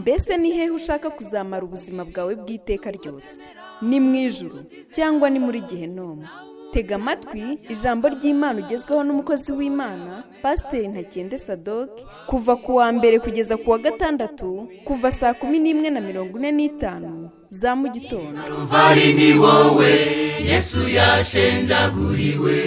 mbese ni hehe ushaka kuzamara ubuzima bwawe bw'iteka ryose? Ni mu ijuru cyangwa ni muri Gehinomu? Tega amatwi ijambo ry'Imana ugezweho n'umukozi w'Imana Pasiteri Ntakende Sadoki kuva ku wa mbere kugeza ku wa gatandatu kuva saa 11:45 za mu gitondo. Calvary ni wowe Yesu yashenjaguriwe.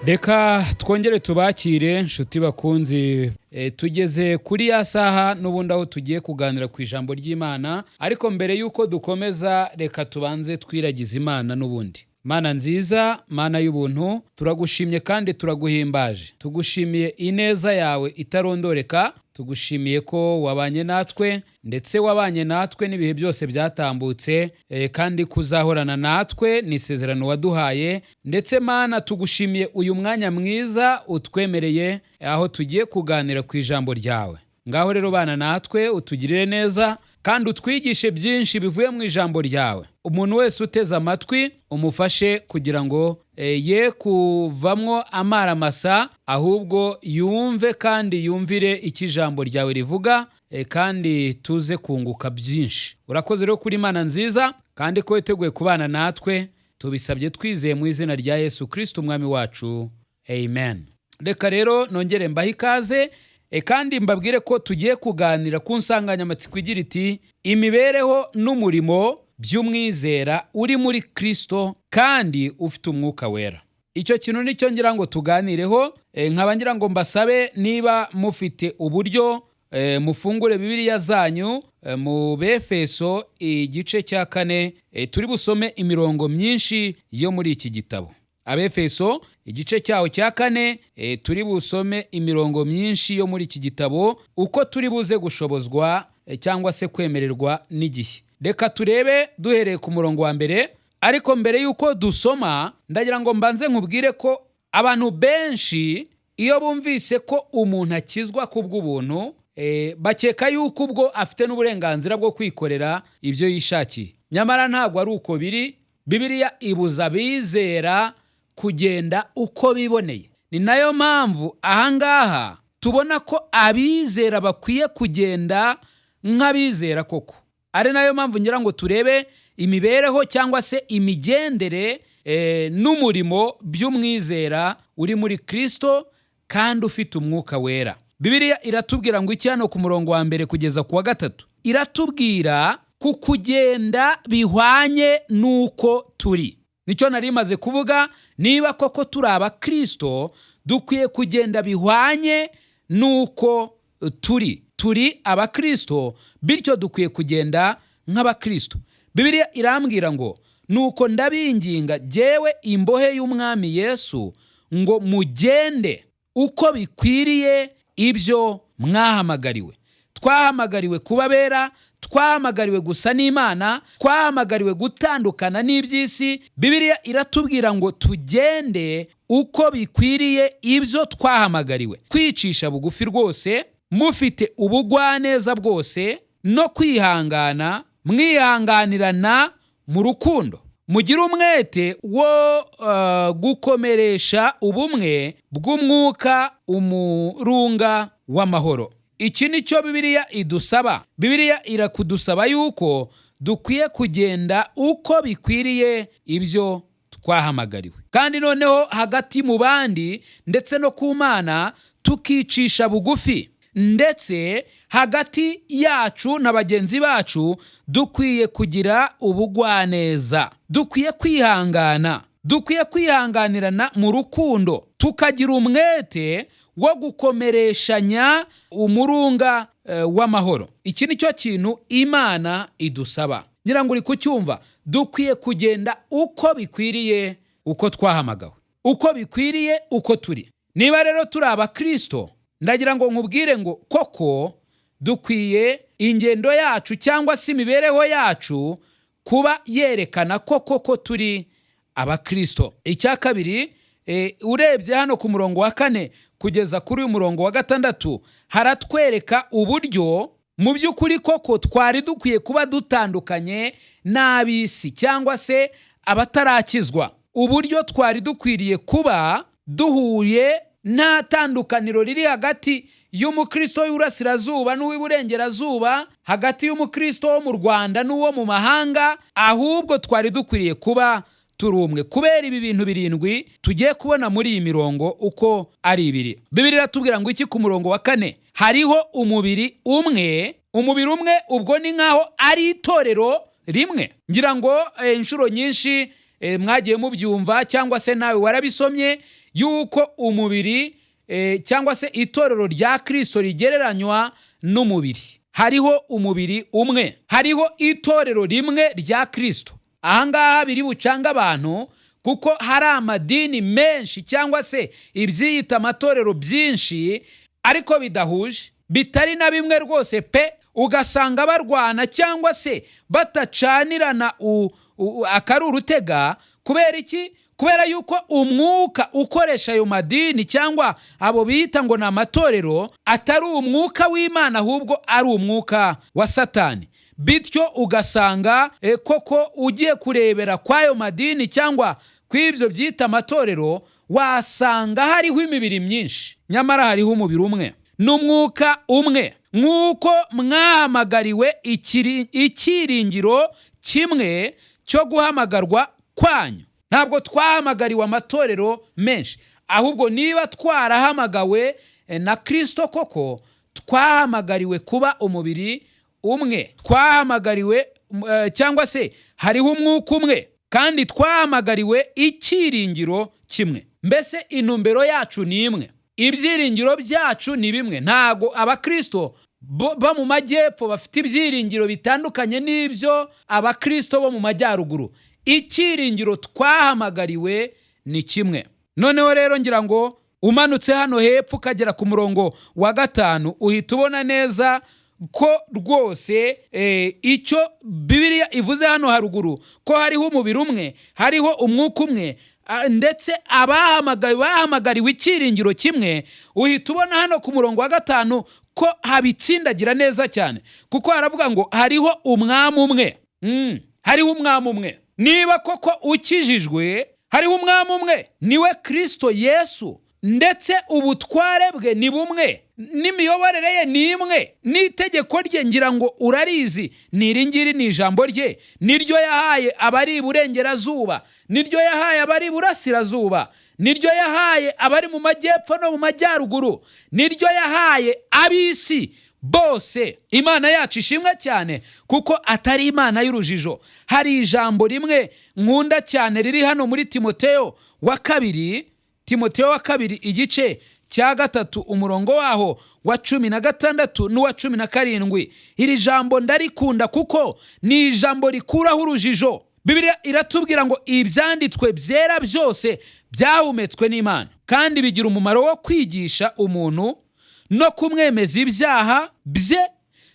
Reka twongere tubakire nshuti bakunzi, tugeze kuri ya saha n'ubundi aho tugiye kuganira ku ijambo ry'Imana, ariko mbere yuko dukomeza reka tubanze twiragiza Imana n'ubundi. Mana nziza, Mana y'ubuntu, turagushimye kandi turaguhimbaje. Tugushimiye ineza yawe itarondoreka, tugushimiye ko wabanye natwe ndetse wabanye natwe n'ibihe byose byatambutse, kandi kuzahorana natwe ni isezerano waduhaye. Ndetse Mana tugushimiye uyu mwanya mwiza utwemereye aho tugiye kuganira ku ijambo ryawe. Ngaho rero bana natwe utugirire neza kandi utwigishe byinshi bivuye mu ijambo ryawe. Umuntu wese uteze amatwi umufashe kugira ngo ye kuvamwo amara masa, ahubwo yumve kandi yumvire icyo ijambo ryawe rivuga, kandi tuze kunguka byinshi. Urakoze rero kuri Imana nziza kandi ko witeguye kubana natwe, tubisabye twizeye mu izina rya Yesu Kristo umwami wacu, amen. Reka rero nongere mbahe ikaze, kandi mbabwire ko tugiye kuganira ku nsanganyamatsiko igira iti imibereho n'umurimo by'umwizera uri muri Kristo kandi ufite umwuka wera. Icyo kintu nicyo ngira ngo tuganireho. Nkaba ngira ngo mbasabe niba mufite uburyo mufungure Bibiliya zanyu mu Befeso igice cya 4, turi busome imirongo myinshi yo muri iki gitabo. Abefeso igice cyaho cya 4, turi busome imirongo myinshi yo muri iki gitabo uko turi buze gushobozwa cyangwa se kwemererwa n'igihe. Reka turebe duhereye ku murongo wa mbere, ariko mbere yuko dusoma ndagira ngo mbanze nkubwire ko abantu benshi iyo bumvise ko umuntu akizwa kubw'ubuntu, bakeka yuko ubwo afite n'uburenganzira bwo kwikorera ibyo yishakiye. Nyamara ntabwo ari uko biri. Bibiliya ibuza abizera kugenda uko biboneye. Ni nayo mpamvu ahangaha tubona ko abizera bakwiye kugenda nk'abizera koko. Ari nayo mpamvu ngira ngo turebe imibereho cyangwa se imigendere n'umurimo by'umwizera uri muri Kristo kandi ufite umwuka wera. Bibiliya iratubwira ngo iki hano ku murongo wa mbere kugeza ku wa 3, iratubwira ku kugenda bihwanye n'uko turi. Nicyo nari maze kuvuga, niba koko turi abakristo dukwiye kugenda bihwanye n'uko turi. Turi abakristo, bityo dukwiye kugenda nk'abakristo. Bibiliya irambwira ngo nuko ndabinginga jewe imbohe y'Umwami Yesu ngo mugende uko bikwiriye ibyo mwahamagariwe. Twahamagariwe kuba bera, twahamagariwe gusa n'Imana, twahamagariwe gutandukana n'iby'isi. Bibiliya iratubwira ngo tugende uko bikwiriye ibyo twahamagariwe, kwicisha bugufi rwose, mufite ubugwaneza bwose no kwihangana, mwihanganirana mu rukundo. Mugire umwete wo gukomeresha ubumwe bw'Umwuka, umurunga w'amahoro. Iki nicyo Bibiliya idusaba. Bibiliya irakudusaba yuko dukwiye kugenda uko bikwiriye ibyo twahamagariwe, kandi noneho hagati mu bandi ndetse no ku Mana tukicisha bugufi, ndetse hagati yacu na bagenzi bacu dukwiye kugira ubugwaneza, dukwiye kwihangana, dukwiye kwihanganirana mu rukundo, tukagira umwete wo gukomereshanya umurunga w'amahoro. Iki nicyo kintu Imana idusaba. Ngira ngo uri kucyumva, dukwiye kugenda uko bikwiriye uko twahamagawe, uko bikwiriye uko turi. Niba rero turi abakristo, ndagira ngo nkubwire ngo koko dukwiye ingendo yacu cyangwa se imibereho yacu kuba yerekana koko turi abakristo. Icya kabiri, urebye hano ku murongo wa 4 kugeza kuri uyu murongo wa 6, haratwereka uburyo mu by'ukuri koko twari dukwiye kuba dutandukanye n'ab'isi cyangwa se abatarakizwa. Uburyo twari dukwiriye kuba duhuye nta tandukaniro riri hagati y'umukristo w'Iburasirazuba n'uw'Iburengerazuba, hagati y'umukristo wo mu Rwanda n'uwo mu mahanga, ahubwo twari dukwiriye kuba turi umwe. Kubera ibi bintu birindwi tugiye kubona muri iyi mirongo uko ari ibiri. Bibiliya iratubwira ngo iki ku murongo wa 4? Hariho umubiri umwe. Umubiri umwe ubwo ni nkaho ari itorero rimwe. Ngira ngo inshuro nyinshi mwagiye mubyumva cyangwa se nawe warabisomye yuko umubiri cyangwa se itorero rya Kristo rigereranywa n'umubiri. Hariho umubiri umwe, hariho itorero rimwe rya Kristo. Ahangaha biri bucanga abantu kuko hari amadini menshi cyangwa se ibyiyita amatorero byinshi ariko bidahuje, bitari na bimwe rwose pe. Ugasanga barwana cyangwa se batacanirana akarurutega. Kubera iki? Kubera yuko umwuka ukoresha ayo madini cyangwa abo bita ngo ni amatorero atari umwuka w'Imana, ahubwo ari umwuka wa Satani. Bityo ugasanga koko ugiye kurebera kw'ayo madini cyangwa kw'ibyo byita amatorero, wasanga hariho imibiri myinshi, nyamara hariho umubiri umwe n'umwuka umwe. Nk'uko mwahamagariwe ikiringiro kimwe cyo guhamagarwa kwanyu. Ntabwo twahamagariwe amatorero menshi, ahubwo niba twarahamagawe na Kristo koko, twahamagariwe kuba umubiri umwe. Twahamagariwe cyangwa se hariho umwuka umwe, kandi twahamagariwe ikiringiro kimwe. Mbese intumbero yacu ni imwe, ibyiringiro byacu ni bimwe. Ntago abakristo bo mu majyepfo bafite ibyiringiro bitandukanye n'ibyo abakristo bo mu majyaruguru. Ikiringiro twahamagariwe ni kimwe. Noneho rero ngira ngo umanutse hano hepfo ukagera ku murongo wa 5 uhita ubona neza ko rwose icyo Bibiliya ivuze hano haruguru ko hariho umubiri umwe, hariho umwuka umwe, ndetse bahamagariwe ikiringiro kimwe. Uhita ubona hano ku murongo wa 5 ko habitsindagira neza cyane, kuko haravuga ngo hariho umwami umwe. Hariho umwami umwe. Niba koko ukijijwe, hariho umwami umwe, niwe Kristo Yesu, ndetse ubutware bwe ni bumwe, n'imiyoborere ye ni imwe, n'itegeko rye ngira ngo urarizi, niringiri ni ijambo rye, niryo yahaye abari Iburengerazuba, niryo yahaye abari Iburasirazuba, niryo yahaye abari mu majyepfo no mu majyaruguru, niryo yahaye ab'isi bose. Imana yacu ishimwe cyane kuko atari Imana y'urujijo. Hari ijambo rimwe nkunda cyane riri hano muri Timoteyo wa 2 igice cya 3 umurongo waho wa 16 n'uwa 17. Iri jambo ndarikunda kuko ni ijambo rikuraho urujijo. Bibiliya iratubwira ngo ibyanditswe byera byose byahumetswe n'Imana, kandi bigira umumaro wo kwigisha umuntu no kumwemeza ibyaha bye,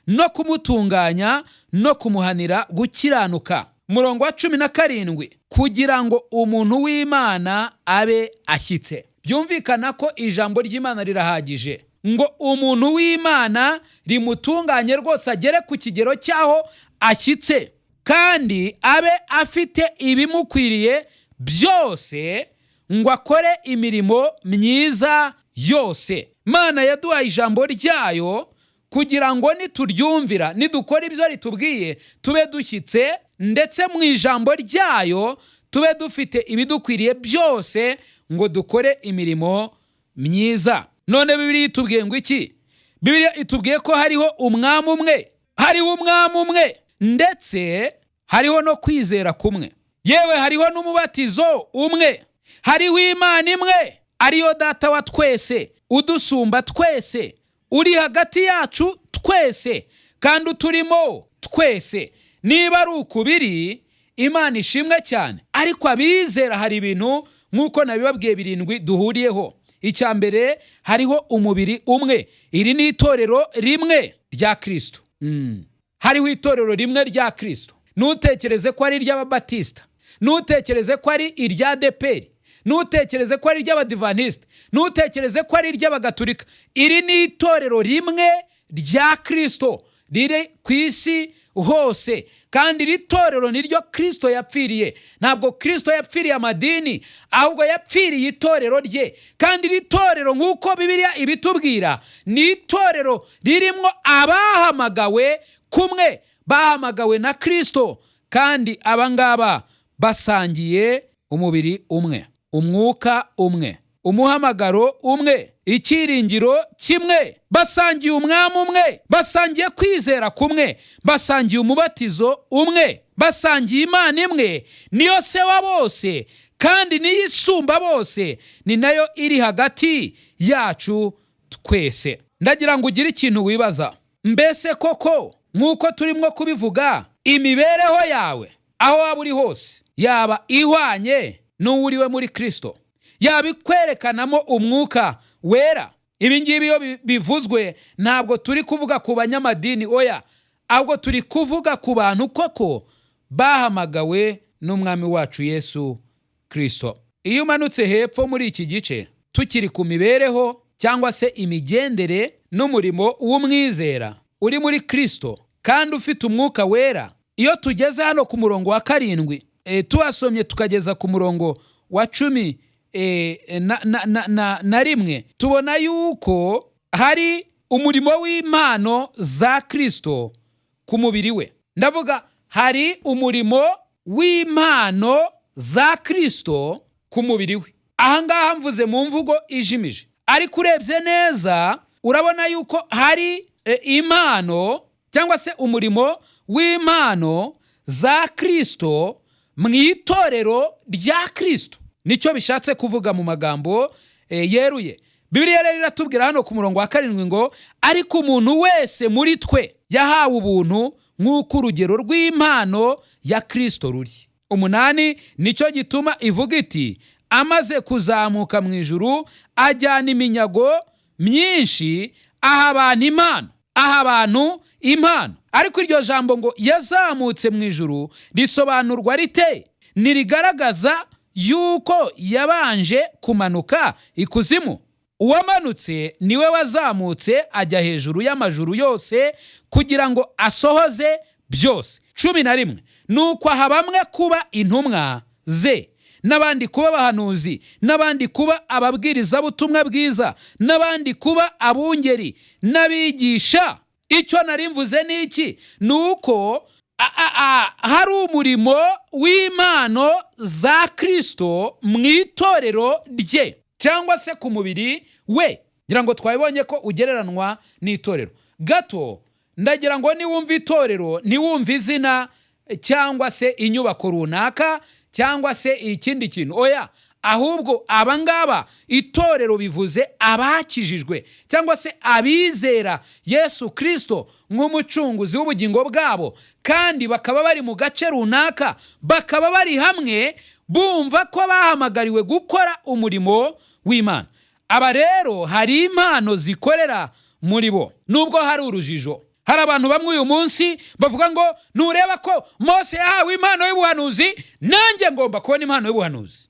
no kumutunganya, no kumuhanira gukiranuka. Murongo wa 17, kugira ngo umuntu w'Imana abe ashyitse. Byumvikana ko ijambo ry'Imana rirahagije ngo umuntu w'Imana rimutunganye rwose, agere ku kigero cyaho ashyitse, kandi abe afite ibimukwiriye byose, ngo akore imirimo myiza yose. Imana yaduhaye ijambo ryayo kugira ngo nituryumvira, nidukora ibyo ritubwiye, tube dushyitse, ndetse mu ijambo ryayo tube dufite ibidukwiriye byose, ngo dukore imirimo myiza. None Bibiliya itubwiye ngo iki? Bibiliya itubwiye ko hariho umwami umwe, hariho umwami umwe, ndetse hariho no kwizera kumwe, yewe hariho n'umubatizo umwe, hariho Imana imwe ariyo Data wa twese, udusumba twese, uri hagati yacu twese, kandi uturimo twese. Niba ari ukubiri, Imana ishimwe cyane. Ariko abizera hari ibintu nk'uko nabibabwiye 7 duhuriyeho. Icya mbere, hariho umubiri umwe. Iri ni itorero rimwe rya Kristo. Hariho itorero rimwe rya Kristo. Nutekereze ko ari iry'Ababatista, nutekereze ko ari irya Deperi, nutekereze ko ari iry'Abadivantisite, nutekereze ko ari iry'Abagatulika. Iri ni itorero rimwe rya Kristo riri ku isi hose, kandi iri torero niryo Kristo yapfiriye. Ntabwo Kristo yapfiriye amadini, ahubwo yapfiriye itorero rye. kandi iri torero nk'uko Bibiliya ibitubwira ni itorero ririmo abahamagawe kumwe, bahamagawe na Kristo, kandi abangaba basangiye umubiri umwe, umwuka umwe, umuhamagaro umwe, ikiringiro kimwe, basangiye umwami umwe, basangiye kwizera kumwe, basangiye umubatizo umwe, basangiye Imana imwe, niyo se wa bose kandi niyo isumba bose, ni nayo iri hagati yacu twese. Ndagira ngo ugire ikintu wibaza, mbese koko nk'uko turimo kubivuga, imibereho yawe aho waba uri hose yaba ihwanye n'uwuriwe muri Kristo, yaba ikwerekanamo umwuka wera? Ibi ngibi iyo bivuzwe ntabwo turi kuvuga ku banyamadini, oya, ahubwo turi kuvuga ku bantu koko bahamagawe n'umwami wacu Yesu Kristo. Iyo umanutse hepfo muri iki gice, tukiri ku mibereho cyangwa se imigendere n'umurimo w'umwizera uri muri Kristo kandi ufite umwuka wera, iyo tugeze hano ku murongo wa 7, tuhasomye tukageza ku murongo wa 11, tubona yuko hari umurimo w'impano za Kristo ku mubiri we. Ndavuga hari umurimo w'impano za Kristo ku mubiri we. Ahangaha mvuze mu mvugo ijimije, ariko urebye neza urabona yuko hari impano cyangwa se umurimo w'impano za Kristo mu itorero rya Kristo. Nicyo bishatse kuvuga mu magambo yeruye. Bibiliya rero iratubwira hano ku murongo wa 7 ngo, ariko umuntu wese muri twe yahawe ubuntu nk'uko urugero rw'impano ya Kristo ruri. 8, nicyo gituma ivuga iti, amaze kuzamuka mu ijuru ajyana iminyago myinshi, aha abantu impano. Ariko iryo jambo ngo yazamutse mu ijuru risobanurwa rite? Nirigaragaza yuko yabanje kumanuka ikuzimu. Uwamanutse niwe wazamutse ajya hejuru y'amajuru yose kugira ngo asohoze byose. 11, nuko aha bamwe kuba intumwa ze, n'abandi kuba abahanuzi, n'abandi kuba ababwiriza butumwa bwiza, n'abandi kuba abungeri n'abigisha. Icyo nari mvuze ni iki? Nuko hari umurimo w'impano za Kristo mu itorero rye cyangwa se ku mubiri we. Ngira ngo twabibonye ko ugereranwa n'itorero gato. Ndagira ngo niwumva itorero ntiwumva izina cyangwa se inyubako runaka cyangwa se ikindi kintu, oya, ahubwo abangaba itorero bivuze abakijijwe cyangwa se abizera Yesu Kristo nk'umucunguzi w'ubugingo bwabo, kandi bakaba bari mu gace runaka, bakaba bari hamwe bumva ko bahamagariwe gukora umurimo w'Imana. Aba rero hari impano zikorera muri bo. Nubwo hari urujijo, hari abantu bamwe uyu munsi bavuga ngo nureba ko Mose yahawe impano y'ubuhanuzi, nanjye ngomba kubona impano y'ubuhanuzi.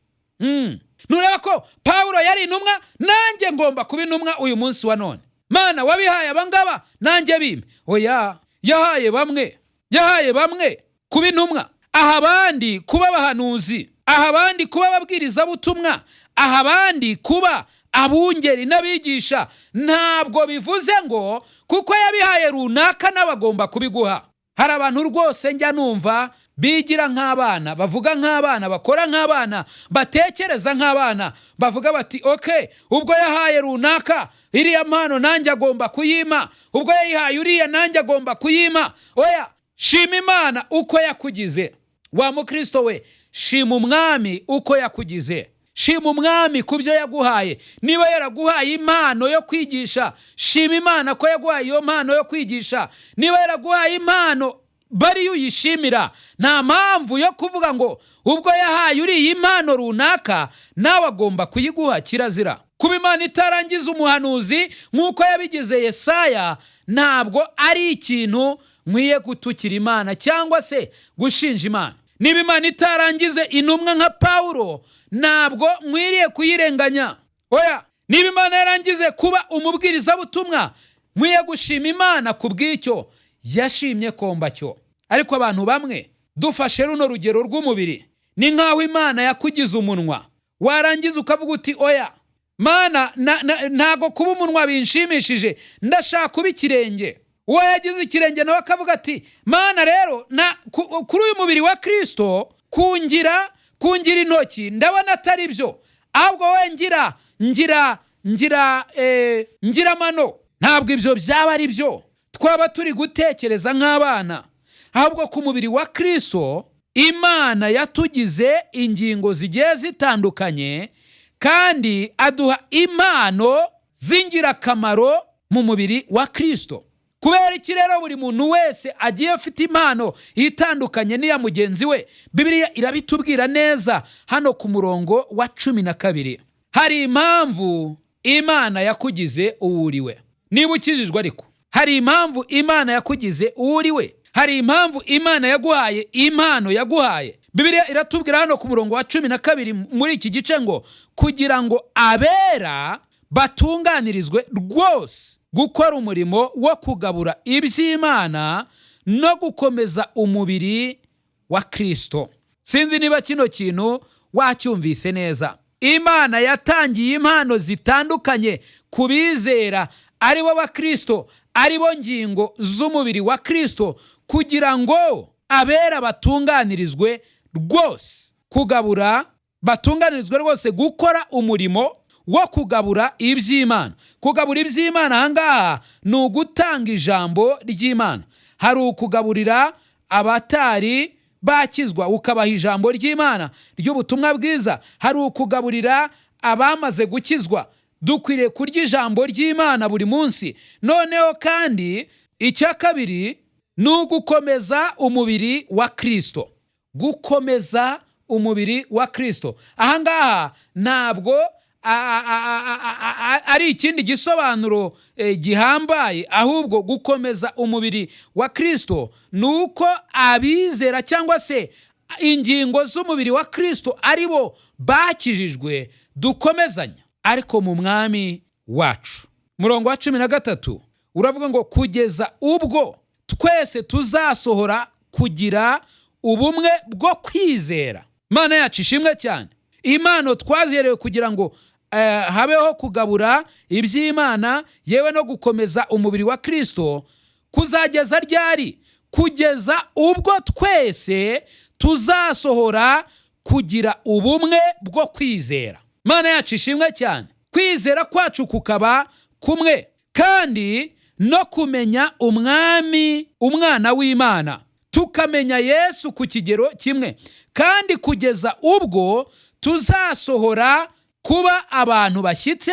Nureba ko Paulo yari intumwa, nanjye ngomba kuba intumwa uyu munsi wa none. Mana wabihaye abangaba, nanjye bime. Oya, yahaye bamwe kuba intumwa, aha abandi kuba abahanuzi, aha abandi kuba ababwiriza butumwa, aha abandi kuba abungeri n'abigisha. Ntabwo bivuze ngo kuko yabihaye runaka n'abagomba kubiguha. Hari abantu rwose njya numva bigira nk'abana, bavuga nk'abana, bakora nk'abana, batekereza nk'abana, bavuga bati okay, ubwo yahaye runaka iriya mpano nanjye agomba kuyima, ubwo yayihaye uriya nanjye agomba kuyima. Oya, shima Imana uko yakugize. Wa mukristo we, shima umwami uko yakugize. Shima umwami kubyo yaguhaye. Niba yaraguhaye impano yo kwigisha, shima Imana ko yaguhaye iyo mpano yo kwigisha. Niba yaraguhaye impano bari uyishimira, nta mpamvu yo kuvuga ngo ubwo yahaye uri impano runaka nawe agomba kuyiguha. Kirazira. Kuba Imana itarangiza umuhanuzi nk'uko yabigize Yesaya, ntabwo ari ikintu nkwiye gutukira Imana cyangwa se gushinja Imana. Niba Imana itarangize intumwa nka Paulo, ntabwo nkwiriye kuyirenganya. Oya, niba Imana yarangize kuba umubwiriza butumwa, nkwiye gushima Imana kubw'icyo. yashimye ko mbacyo. Ariko abantu bamwe dufashe runo rugero rw'umubiri, ni nk'aho Imana yakugize umunwa, warangiza ukavuga uti oya Mana ntago kuba umunwa binshimishije, ndashaka kuba ikirenge. Uwo yagize ikirenge nawe akavuga ati Mana rero kuri uyu mubiri wa Kristo kungira intoki ndabona atari byo, ahubwo we ngira amano. Ntabwo ibyo byaba ari byo, twaba turi gutekereza nk'abana. Ahubwo ku mubiri wa Kristo Imana yatugize ingingo zigiye zitandukanye, kandi aduha impano z'ingirakamaro mu mubiri wa Kristo. Kubera iki rero buri muntu wese agiye afite impano itandukanye n'iya mugenzi we? Bibiliya irabitubwira neza hano ku murongo wa 12. Hari impamvu Imana yakugize uwuriwe. Niba ukijijwe ariko hari impamvu Imana yakugize uwuriwe. Hari impamvu Imana yaguhaye impano yaguhaye. Bibiliya iratubwira hano ku murongo wa 12 muri iki gice ngo kugira ngo abera batunganirizwe rwose gukora umurimo wo kugabura iby'Imana no gukomeza umubiri wa Kristo. Sinzi niba kino kintu wacyumvise neza. Imana yatangiye impano zitandukanye ku bizera ari bo ba Kristo, ari bo ngingo z'umubiri wa Kristo, kugira ngo abera batunganirizwe rwose kugabura, batunganirizwe rwose gukora umurimo wo kugabura iby'Imana. Kugabura iby'Imana ahangaha ni ugutanga ijambo ry'Imana. Hari ukugaburira abatari bakizwa ukabaha ijambo ry'Imana ry'ubutumwa bwiza. Hari ukugaburira abamaze gukizwa. Dukwiriye kurya ijambo ry'Imana buri munsi. Noneho kandi icya kabiri ni ugukomeza umubiri wa Kristo. Gukomeza umubiri wa Kristo ahangaha ntabwo ari ikindi gisobanuro gihambaye, ahubwo gukomeza umubiri wa Kristo nuko abizera cyangwa se ingingo z'umubiri wa Kristo ari bo bakijijwe dukomezanya ariko mu mwami wacu. Murongo wa 13 uravuga ngo kugeza ubwo twese tuzasohora kugira ubumwe bwo kwizera. Mana yacu ishimwe cyane. Impano twaziherewe kugira ngo habeho kugabura iby'Imana yewe no gukomeza umubiri wa Kristo. Kuzageza ryari? Kugeza ubwo twese tuzasohora kugira ubumwe bwo kwizera. Mana yacu ishimwe cyane. Kwizera kwacu kukaba kumwe, kandi no kumenya umwami, umwana w'Imana, tukamenya Yesu ku kigero kimwe, kandi kugeza ubwo tuzasohora kuba abantu bashyitse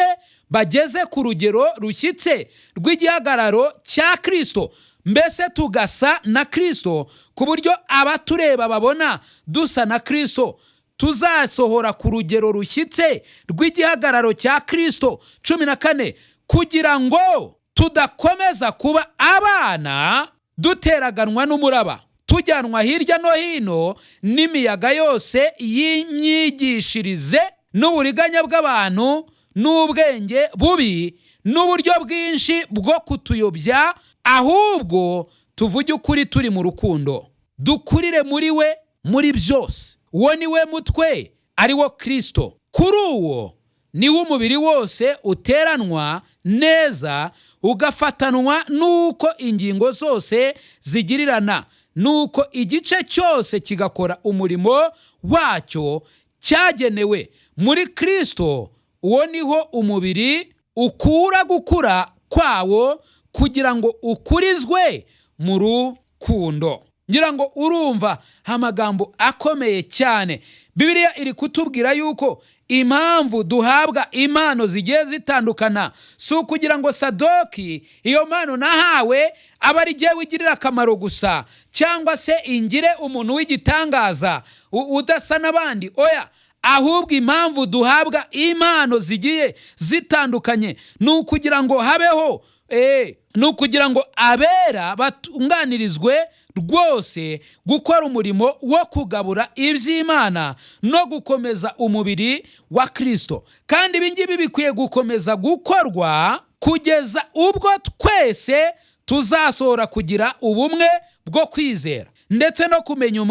bageze ku rugero rushyitse rw'igihagararo cya Kristo, mbese tugasa na Kristo ku buryo abatureba babona dusa na Kristo. Tuzasohora ku rugero rushyitse rw'igihagararo cya Kristo. 14 kugira ngo tudakomeza kuba abana duteraganwa n'umuraba, tujyanwa hirya no hino n'imiyaga yose y'imyigishirize n'uburiganya bw'abantu n'ubwenge bubi n'uburyo bwinshi bwo kutuyobya, ahubwo tuvuge ukuri turi mu rukundo, dukurire muri we muri byose. Uwo ni we mutwe, ari wo Kristo. Kuri uwo ni wo umubiri wose uteranwa neza ugafatanwa nuko ingingo zose zigirirana, nuko igice cyose kigakora umurimo wacyo cyagenewe. Muri Kristo uwo niho umubiri ukura gukura kwawo kugira ngo ukurizwe mu rukundo. Ngira ngo urumva amagambo akomeye cyane. Bibiliya iri kutubwira yuko impamvu duhabwa impano zigiye zitandukana si ukugira ngo Sadoki iyo mpano nahawe aba ari jyewe igirira akamaro gusa, cyangwa se ingire umuntu w'igitangaza udasa n'abandi. Oya, ahubwo impamvu duhabwa impano zigiye zitandukanye ni ukugira ngo habeho ni ukugira ngo abera batunganirizwe rwose gukora umurimo wo kugabura iby'Imana no gukomeza umubiri wa Kristo. Kandi ibi ngibi bikwiye gukomeza gukorwa kugeza ubwo twese tuzasohora kugira ubumwe bwo kwizera ndetse no kumenya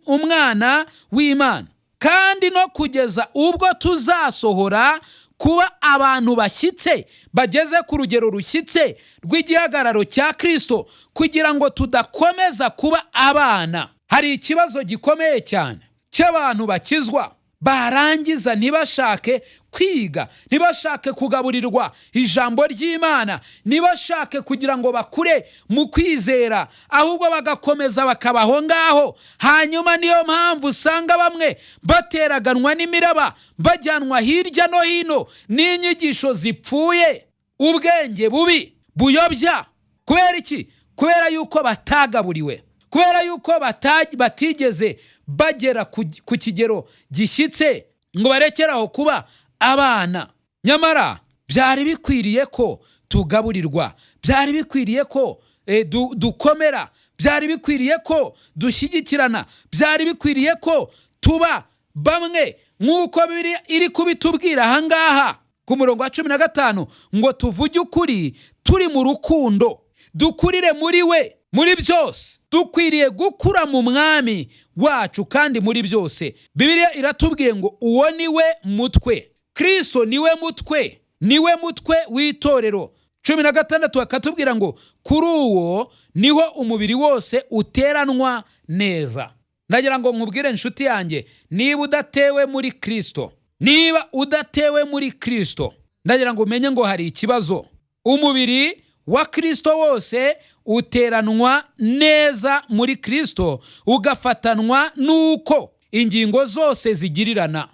umwana w'Imana, kandi no kugeza ubwo tuzasohora kuba abantu bashyitse bageze ku rugero rushyitse rw'igihagararo cya Kristo, kugira ngo tudakomeza kuba abana. Hari ikibazo gikomeye cyane cy'abantu bakizwa barangiza ntibashake kwiga, ntibashake kugaburirwa ijambo ry'Imana, ntibashake kugira ngo bakure mu kwizera, ahubwo bagakomeza bakabaho ngaho. Hanyuma niyo mpamvu usanga bamwe bateraganwa n'imiraba, bajyanwa hirya no hino n'inyigisho zipfuye, ubwenge bubi buyobya. Kubera iki? Kubera yuko batagaburiwe, kubera yuko batigeze bagera ku kigero gishyitse ngo barekeraho kuba abana. Nyamara byari bikwiriye ko tugaburirwa, byari bikwiriye ko dukomera, byari bikwiriye ko dushyigikirana, byari bikwiriye ko tuba bamwe, nk'uko iri kubitubwira ahangaha ku murongo wa 15 ngo tuvuge ukuri turi mu rukundo, dukurire muri we muri byose. Dukwiriye gukura mu mwami wacu kandi muri byose. Bibiliya iratubwiye ngo uwo niwe mutwe, Kristo niwe mutwe, niwe mutwe w'itorero. 16 akatubwira ngo kuri uwo niho umubiri wose uteranwa neza. Ndagira ngo nkubwire inshuti yanjye, niba udatewe muri Kristo, niba udatewe muri Kristo, ndagira ngo umenye ngo hari ikibazo. Umubiri wa Kristo wose uteranwa neza muri Kristo, ugafatanwa nuko ingingo zose zigirirana.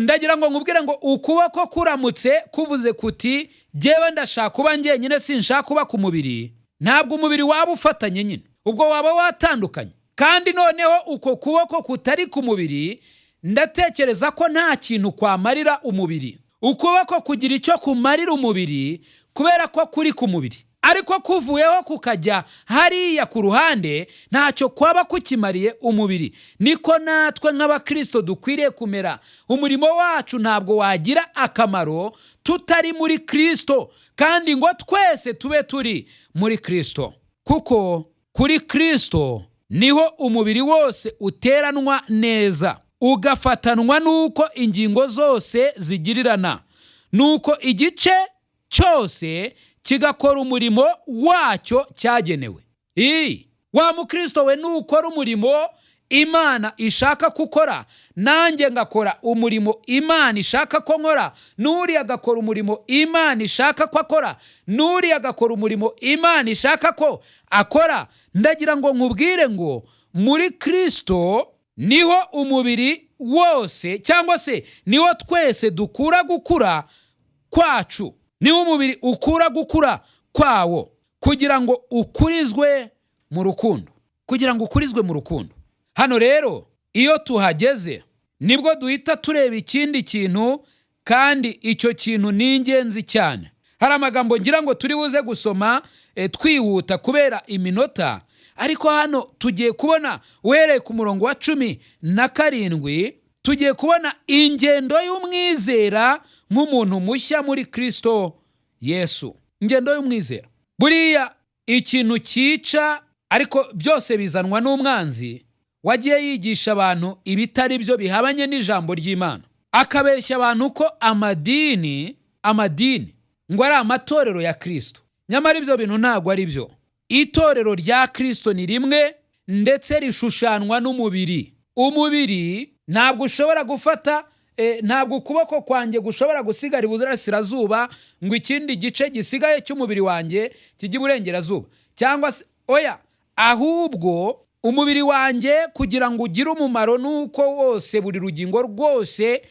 Ndagira ngo nkubwire ngo ukuboko kuramutse kuvuze kuti jyewe ndashaka kuba njyenyine sinshaka kuba ku mubiri, ntabwo umubiri waba ufatanye nyine, ubwo waba watandukanye. Kandi noneho uko kuboko kutari ku mubiri, ndatekereza ko nta kintu kwamarira umubiri. Ukuboko kugira icyo kumarira umubiri kubera ko kuri ku mubiri, ariko kuvuyeho kukajya hariya ku ruhande ntacyo kwaba kukimariye umubiri. Niko natwe nk'abakristo dukwiriye kumera. Umurimo wacu ntabwo wagira akamaro tutari muri Kristo, kandi ngo twese tube turi muri Kristo, kuko kuri Kristo niho umubiri wose uteranwa neza, ugafatanwa nuko ingingo zose zigirirana, nuko igice cyose kigakora umurimo wacyo cyagenewe. Wa mukristo we nukora umurimo Imana ishaka gukora, nanjye ngakora umurimo Imana ishaka ko nkora, n'uri agakora umurimo Imana ishaka ko akora, n'uri agakora umurimo Imana ishaka ko akora. Ndagira ngo nkubwire ngo muri Kristo niho umubiri wose, cyangwa se niho twese dukura gukura kwacu, niho umubiri ukura gukura kwawo, kugira ngo ukurizwe mu rukundo, kugira ngo ukurizwe mu rukundo. Hano rero iyo tuhageze nibwo duhita tureba ikindi kintu, kandi icyo kintu ni ingenzi cyane. Hari amagambo ngira ngo turi buze gusoma twihuta kubera iminota, ariko hano tugiye kubona uhereye ku murongo wa 17 tugiye kubona ingendo y'umwizera nk'umuntu mushya muri Kristo Yesu. Ingendo y'umwizera, buriya ikintu cyica, ariko byose bizanwa n'umwanzi wagiye yigisha abantu ibitari byo bihabanye n'ijambo ry'Imana, akabeshya abantu ko amadini ngo ari amatorero ya Kristo. Nyamara ibyo bintu ntabwo ari byo. Itorero rya Kristo ni rimwe, ndetse rishushanwa n'umubiri. Umubiri ntabwo ushobora gufata, ntabwo ukuboko kwanjye gushobora gusigara iburasirazuba ngo ikindi gice gisigaye cy'umubiri wanjye kijye iburengerazuba, cyangwa se oya, ahubwo umubiri wanjye kugira ngo ugire umumaro nuko wose, buri rugingo rwose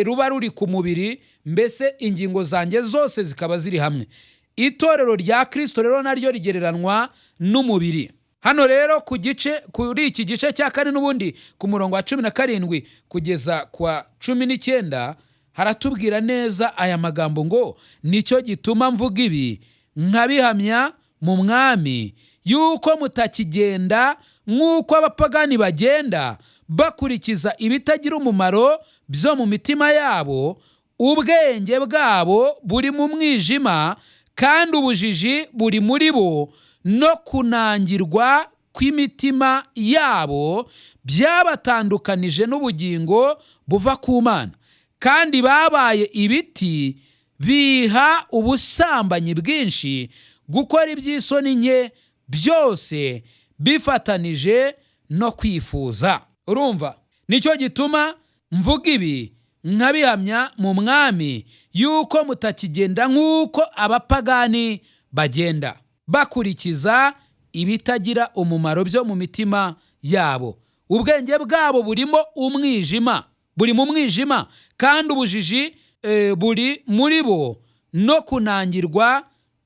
ruba ruri ku mubiri, mbese ingingo zanjye zose zikaba ziri hamwe. Itorero rya Kristo rero naryo rigereranwa n'umubiri. Hano rero kuri iki gice cya 4 n'ubundi ku murongo wa 17 kugeza kwa 19 haratubwira neza aya magambo ngo nicyo gituma mvuga ibi nkabihamya mu mwami, yuko mutakigenda nk'uko abapagani bagenda, bakurikiza ibitagira umumaro byo mu mitima yabo, ubwenge bwabo buri mu mwijima, kandi ubujiji buri muri bo no kunangirwa kw'imitima yabo byabatandukanije n'ubugingo buva ku Mana, kandi babaye ibiti biha ubusambanyi bwinshi, gukora iby'isoni nke byose bifatanije no kwifuza. Urumva, nicyo gituma mvuga ibi nkabihamya mu Mwami yuko mutakigenda nk'uko abapagani bagenda, bakurikiza ibitagira umumaro byo mu mitima yabo. Ubwenge bwabo burimo umwijima, buri mu mwijima, kandi ubujiji buri muri bo no kunangirwa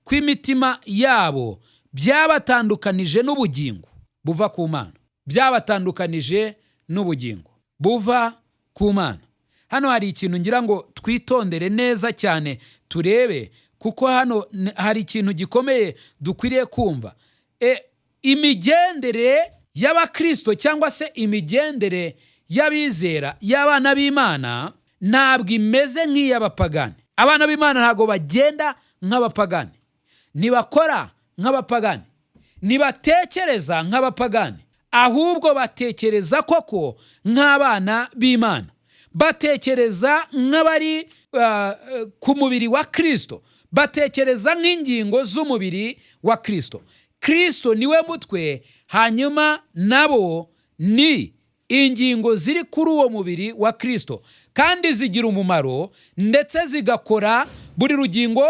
kw'imitima yabo byabatandukanije n'ubugingo buva ku Mana, byabatandukanije n'ubugingo buva ku Mana. Hano hari ikintu ngira ngo twitondere neza cyane turebe, kuko hano hari ikintu gikomeye dukwiriye kumva. Imigendere y'abakristo cyangwa se imigendere y'abizera y'abana b'Imana ntabwo imeze nk'iy'abapagani. Abana b'Imana ntabwo bagenda nk'abapagani, ntibakora nk'abapagani, ntibatekereza nk'abapagani, ahubwo batekereza koko nk'abana b'Imana, batekereza nk'abari ku mubiri wa Kristo, batekereza nk'ingingo z'umubiri wa Kristo. Kristo niwe mutwe, hanyuma nabo ni ingingo ziri kuri uwo mubiri wa Kristo, kandi zigira umumaro ndetse zigakora buri rugingo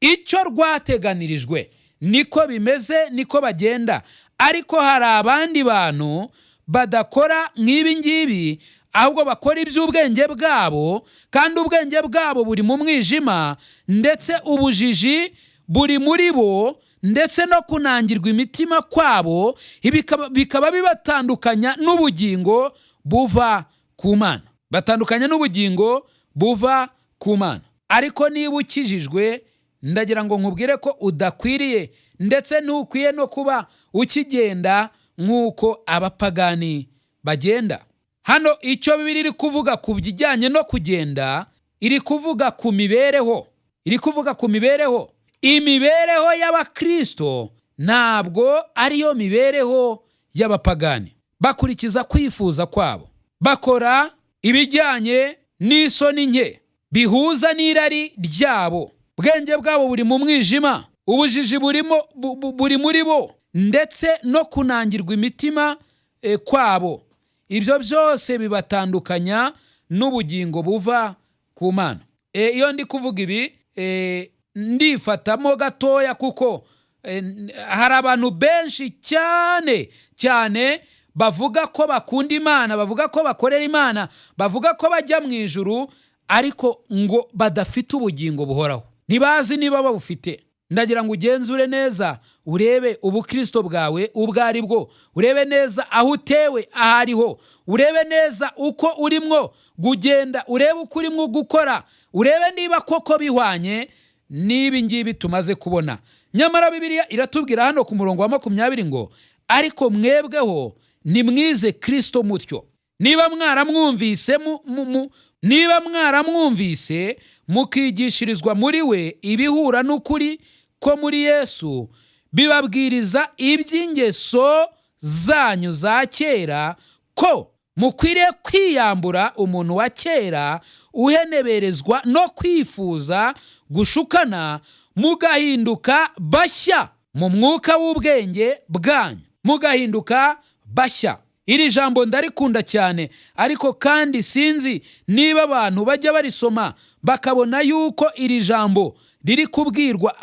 icyo rwateganirijwe. Niko bimeze, niko bagenda. Ariko hari abandi bantu badakora nk'ibi ngibi, ahubwo bakora iby'ubwenge bwabo, kandi ubwenge bwabo buri mu mwijima, ndetse ubujiji buri muri bo, ndetse no kunangirwa imitima kwabo bikaba bibatandukanya n'ubugingo buva ku Mana, batandukanya n'ubugingo buva ku Mana. Ariko niba ukijijwe, ndagira ngo nkubwire ko udakwiriye ndetse ntukwiye no kuba ukigenda nk'uko abapagani bagenda. Hano icyo Bibiliya iri kuvuga ku bijyanye no kugenda, iri kuvuga ku mibereho, iri kuvuga ku mibereho. Imibereho y'abakristo ntabwo ariyo mibereho y'abapagani. Bakurikiza kwifuza kwabo, bakora ibijyanye n'isoni nke bihuza n'irari ryabo. Ubwenge bwabo buri mu mwijima, ubujiji buri muri bo, ndetse no kunangirwa imitima kwabo. Ibyo byose bibatandukanya n'ubugingo buva ku Mana. Iyo ndi kuvuga ibi ndifatamo gatoya, kuko hari abantu benshi cyane bavuga ko bakunda Imana, bavuga ko bakorera Imana, bavuga ko bajya mu ijuru, ariko ngo badafite ubugingo buhoraho, ntibazi niba babufite. Ndagira ngo ugenzure neza, urebe ubukristo bwawe ubwo ari bwo, urebe neza aho utewe ahariho, urebe neza uko urimo kugenda, urebe uko urimo gukora, urebe niba koko bihwanye n'ibi ngibi tumaze kubona. Nyamara Bibiliya iratubwira hano ku murongo wa 20 ngo, ariko mwebweho nimwize Kristo mutyo, niba mwaramwumvise mukigishirizwa muri we ibihura n'ukuri ko muri Yesu, bibabwiriza iby'ingeso zanyu za kera, ko mukwiriye kwiyambura umuntu wa kera uheneberezwa no kwifuza gushukana, mugahinduka bashya mu mwuka w'ubwenge bwanyu, mugahinduka bashya. Iri jambo ndarikunda cyane, ariko kandi sinzi niba abantu bajya barisoma bakabona yuko iri jambo riri kubwirwa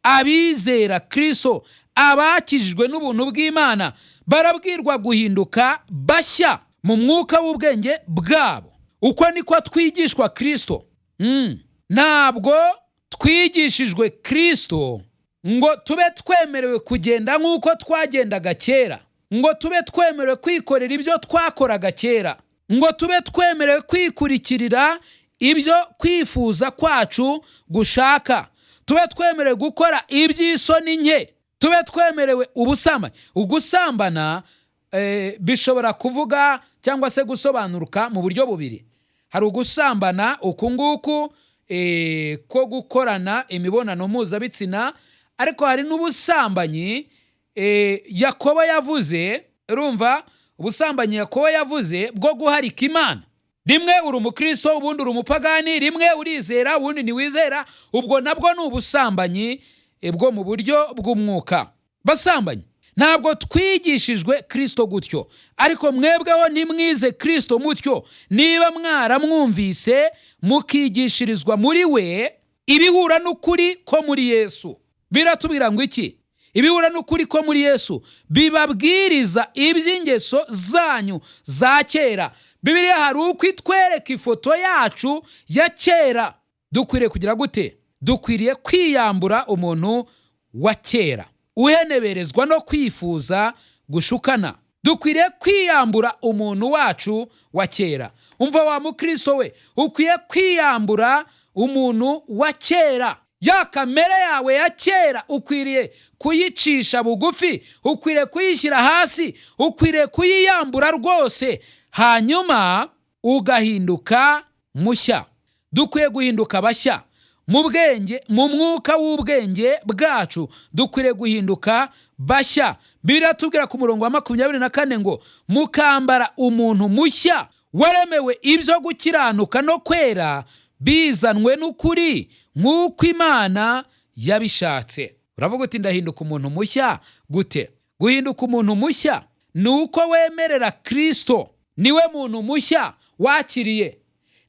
abizera Kristo, abakijijwe n'ubuntu bw'Imana, barabwirwa guhinduka bashya mu mwuka w'ubwenge bwabo. Uko niko twigishwa Kristo. Ntabwo twigishijwe Kristo ngo tube twemerewe kugenda nk'uko twagendaga kera, ngo tube twemerewe kwikorera ibyo twakoraga kera, ngo tube twemerewe kwikurikirira ibyo kwifuza kwacu gushaka, tube twemerewe gukora iby'isoni nke, tube twemerewe ubusambanyi. Ugusambana bishobora kuvuga cyangwa se gusobanuruka mu buryo bubiri. Hari ugusambana uku nguku ko gukorana imibonano mpuzabitsina, ariko hari n'ubusambanyi Yakobo yavuze. Urumva ubusambanyi Yakobo yavuze bwo guharika Imana. Rimwe uri umukristo, ubundi uri umupagani, rimwe urizera, ubundi ntiwizera. Ubwo nabwo ni ubusambanyi bwo mu buryo bw'umwuka. Basambanyi, ntabwo twigishijwe Kristo gutyo, ariko mwebweho ntimwize Kristo mutyo. Niba mwaramwumvise mukigishirizwa muri we ibihura n'ukuri ko muri Yesu. Biratubwira ngo iki? Ibihura n'ukuri ko muri Yesu bibabwiriza iby'ingeso zanyu za kera. Bibiliya hari uko itwereka ifoto yacu ya kera. Dukwiriye kugira gute? Dukwiriye kwiyambura umuntu wa kera uheneberezwa no kwifuza gushukana. Dukwiriye kwiyambura umuntu wacu wa kera. Umva wa mukristo we, ukwiye kwiyambura umuntu wa kera. Ya kamere yawe ya kera ukwiriye kuyicisha bugufi, ukwiriye kuyishyira hasi, ukwiriye kuyiyambura rwose, hanyuma ugahinduka mushya. Dukwiye guhinduka bashya mu bwenge, mu mwuka w'ubwenge bwacu dukwiriye guhinduka bashya. Bibiliya tubwira ku murongo wa 24 ngo mukambara umuntu mushya waremewe ibyo gukiranuka no kwera bizanwe n'ukuri nk'uko Imana yabishatse. Uravuga uti ndahinduka umuntu mushya gute? Guhinduka umuntu mushya ni uko wemerera Kristo. Niwe muntu mushya wakiriye.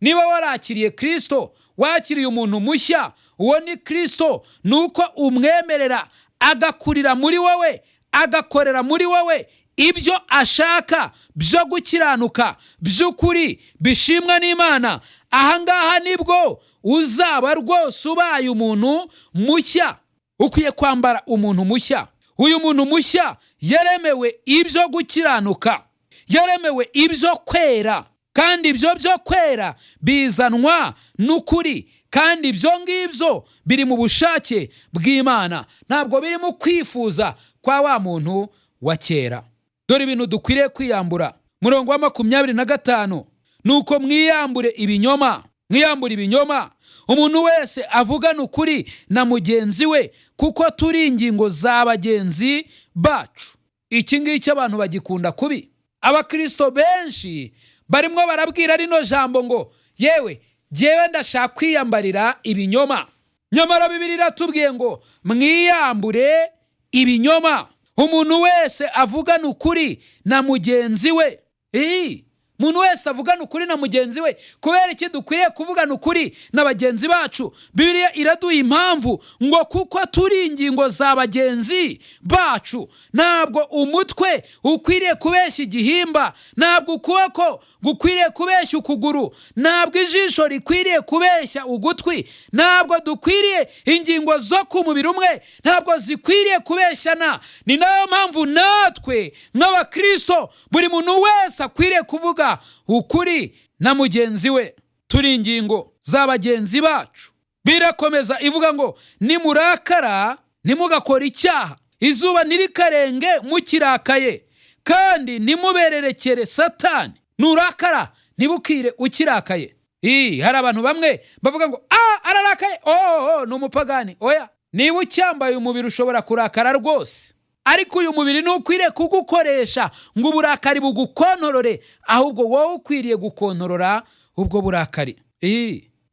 Niba warakiriye Kristo, wakiriye umuntu mushya, uwo ni Kristo. Nuko umwemerera agakurira muri wowe, agakorera muri wowe ibyo ashaka byo gukiranuka, by'ukuri, bishimwa n'Imana. Ahangaha nibwo uzaba rwose ubaye umuntu mushya. Ukwiye kwambara umuntu mushya. Uyu muntu mushya yaremewe ibyo gukiranuka, yaremewe ibyo kwera, kandi ibyo byo kwera bizanwa n'ukuri, kandi ibyo ngibyo biri mu bushake bw'Imana, ntabwo biri mu kwifuza kwa wa muntu wa kera. Dore ibintu dukwiriye kwiyambura. Murongo wa 25, nuko mwiyambure ibinyoma. Mwiyambure ibinyoma. Umuntu wese avugana ukuri na mugenzi we, kuko turi ingingo za bagenzi bacu. Iki ngiki abantu bagikunda kubi. Abakristo benshi barimo barabwira rino jambo ngo yewe jewe ndashaka kwiyambarira ibinyoma. Nyamara Bibiliya iratubwiye ngo mwiyambure ibinyoma. Umuntu wese avugana ukuri na mugenzi we. Umuntu wese avugana ukuri na mugenzi we. Kubera iki dukwiriye kuvugana ukuri na bagenzi bacu? Bibiliya iraduha impamvu ngo kuko turi ingingo za bagenzi bacu. Ntabwo umutwe ukwiriye kubeshya igihimba, ntabwo ukuboko gukwiriye kubeshya ukuguru, ntabwo ijisho rikwiriye kubeshya ugutwi, ntabwo dukwiriye ingingo zo ku mubiri umwe, ntabwo zikwiriye kubeshyana. Ni nayo mpamvu natwe nk'abakristo buri muntu wese akwiriye kuvuga ukuri na mugenzi we. Turi ingingo za bagenzi bacu. Birakomeza ivuga ngo nimurakara nimugakora icyaha, izuba nirikarenge mukirakaye, kandi nimubererekere Satani. Nurakara nibukire ukirakaye. Hari abantu bamwe bavuga ngo ararakaye, ni umupagani. Oya, niba ucyambaye umubiri ushobora kurakara rwose, ariko uyu mubiri ntukwiriye kugukoresha ngo uburakari bugukontorore, ahubwo wowe ukwiriye gukontorora ubwo burakari.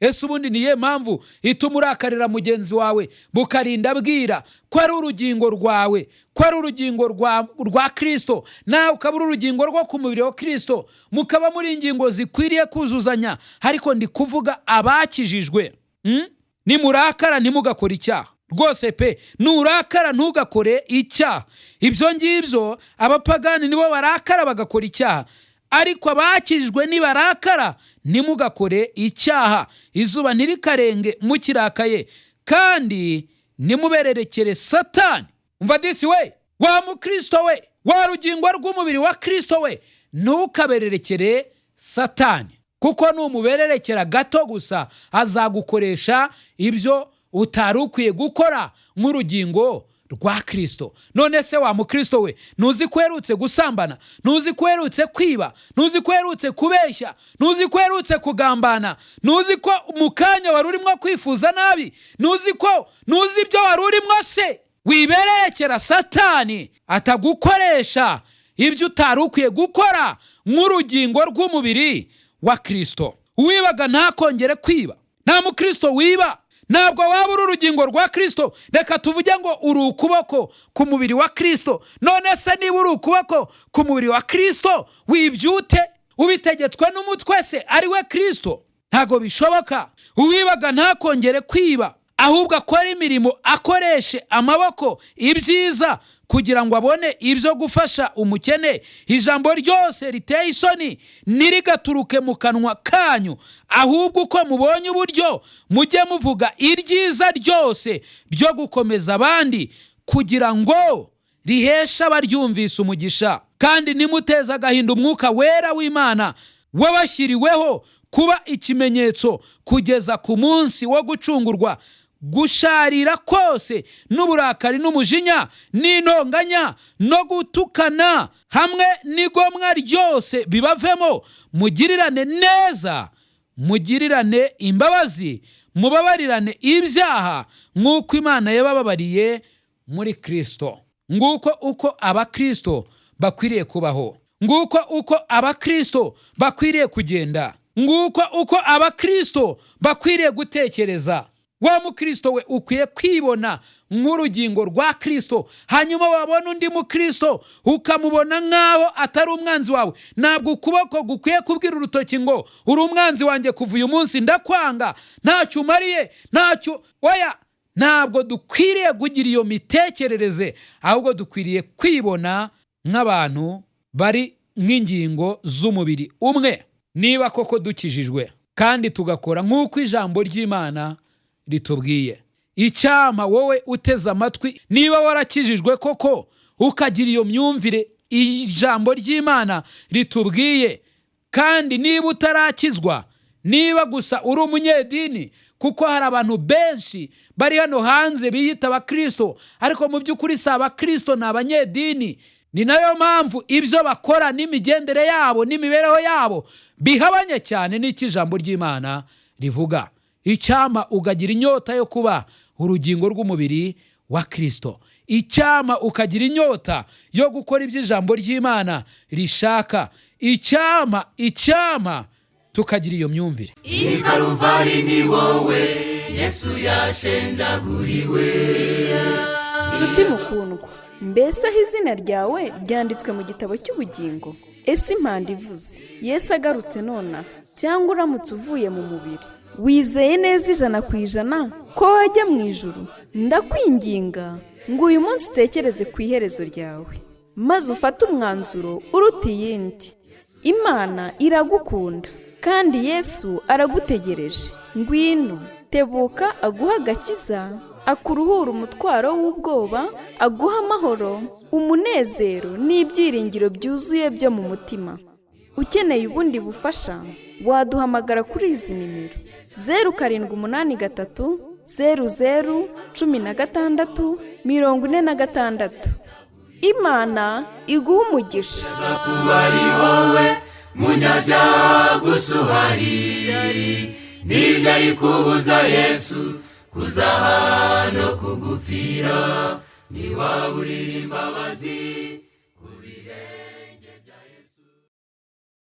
Ese ubundi niye mpamvu ituma urakarira mugenzi wawe bukarinda bwira ko ari urugingo rwawe, ko ari urugingo rwa Kristo, nawe ukaba urugingo rwo ku mubiri wa Kristo, mukaba muri ingingo zikwiriye kuzuzanya. Ariko ndi kuvuga abakijijwe. Nimurakara ntimugakora icyaha rwose pe. Nurakara ntugakore icyaha. Ibyo ngibyo abapagani nibo barakara bagakora icyaha, ariko abakijijwe nibarakara ntimugakore icyaha. Izuba ntirikarenge mukirakaye, kandi nimubererekere Satani. Umva disi we, wa mukristo we, wa rugingo rw'umubiri wa Kristo we, ntukabererekere Satani, kuko numubererekera gato gusa azagukoresha ibyo utari ukwiye gukora nk'urugingo rwa Kristo. None se wa mukristo we, ntuzi ko uherutse gusambana, ntuzi ko uherutse kwiba, ntuzi ko uherutse kubeshya, ntuzi ko uherutse kugambana, ntuzi ko mu kanya wari urimo kwifuza nabi, ntuzi ibyo wari urimo se? Wiberekera Satani atagukoresha ibyo utari ukwiye gukora nk'urugingo rw'umubiri wa Kristo. Uwibaga ntakongere kwiba. Nta mukristo wiba. Ntabwo waba uri urugingo rwa Kristo. Reka tuvuge ngo uri ukuboko ku mubiri wa Kristo. None se niba uri ukuboko ku mubiri wa Kristo, wibyute ubitegetswe n'umutwe se ari we Kristo? Ntabwo bishoboka. Uwibaga ntakongere kwiba, ahubwo akora imirimo, akoreshe amaboko ibyiza kugira ngo abone ibyo gufasha umukene. Ijambo ryose riteye isoni nirigaturuke mu kanwa kanyu, ahubwo uko mubonye uburyo mujye muvuga iryiza ryose ryo gukomeza abandi, kugira ngo riheshe abaryumvise umugisha. Kandi nimuteze agahinda umwuka wera w'Imana wabashyiriweho kuba ikimenyetso kugeza ku munsi wo gucungurwa. Gusharira kose n'uburakari n'umujinya n'intonganya no gutukana hamwe n'igomwa ryose bibavemo. Mugirirane neza, mugirirane imbabazi, mubabarirane ibyaha nk'uko Imana yabababariye muri Kristo. Nguko uko abakristo bakwiriye kubaho. Nguko uko abakristo bakwiriye kugenda. Nguko uko abakristo bakwiriye gutekereza. Wa mukristo we, ukwiye kwibona nk'urugingo rwa Kristo, hanyuma wabona undi mukristo ukamubona nk'aho atari umwanzi wawe. Ntabwo ukuboko gukwiye kubwira urutoki ngo uri umwanzi wanjye, kuva uyu munsi ndakwanga, ntacyo umariye, ntacyo. Oya, ntabwo dukwiriye kugira iyo mitekerereze, ahubwo dukwiriye kwibona nk'abantu bari nk'ingingo z'umubiri umwe. Niba koko dukijijwe kandi tugakora nk'uko ijambo ry'Imana ritubwiye, icyama wowe uteze amatwi, niba warakijijwe koko ukagira iyo myumvire ijambo ry'Imana ritubwiye, kandi niba utarakizwa, niba gusa uri umunyedini, kuko hari abantu benshi bari hano hanze biyita abakristo ariko mu by'ukuri si abakristo, ni abanyedini. Ni nayo mpamvu ibyo bakora n'imigendere yabo n'imibereho yabo bihabanye cyane n'ikijambo ry'Imana rivuga. Icyama ukagira inyota yo kuba urugingo rw'umubiri wa Kristo. Icyama ukagira inyota yo gukora iby'ijambo ry'Imana rishaka. Icyama tukagira iyo myumvire. I Calvary ni wowe Yesu yashenjaguriwe. Nshuti mukundwa, mbese aho izina ryawe ryanditswe mu gitabo cy'ubugingo? Ese impanda ivuze Yesu agarutse nona, cyangwa uramutse uvuye mu mubiri? Wizeye neza 100% ko wajya mu ijuru? Ndakwinginga ngo uyu munsi utekereze ku iherezo ryawe, maze ufate umwanzuro uruta iyindi. Imana iragukunda kandi Yesu aragutegereje. Ngwino, tebuka aguha agakiza, akuruhura umutwaro w'ubwoba, aguha amahoro, umunezero n'ibyiringiro byuzuye byo mu mutima. Ukeneye ubundi bufasha, waduhamagara kuri izi nimero: 0783 00 16 46. Imana iguha umugisha. Ari wowe munyabyaha gusuhari, n'ibyari kubuza Yesu kuza hano kugupfira, niwaburira imbabazi kubire.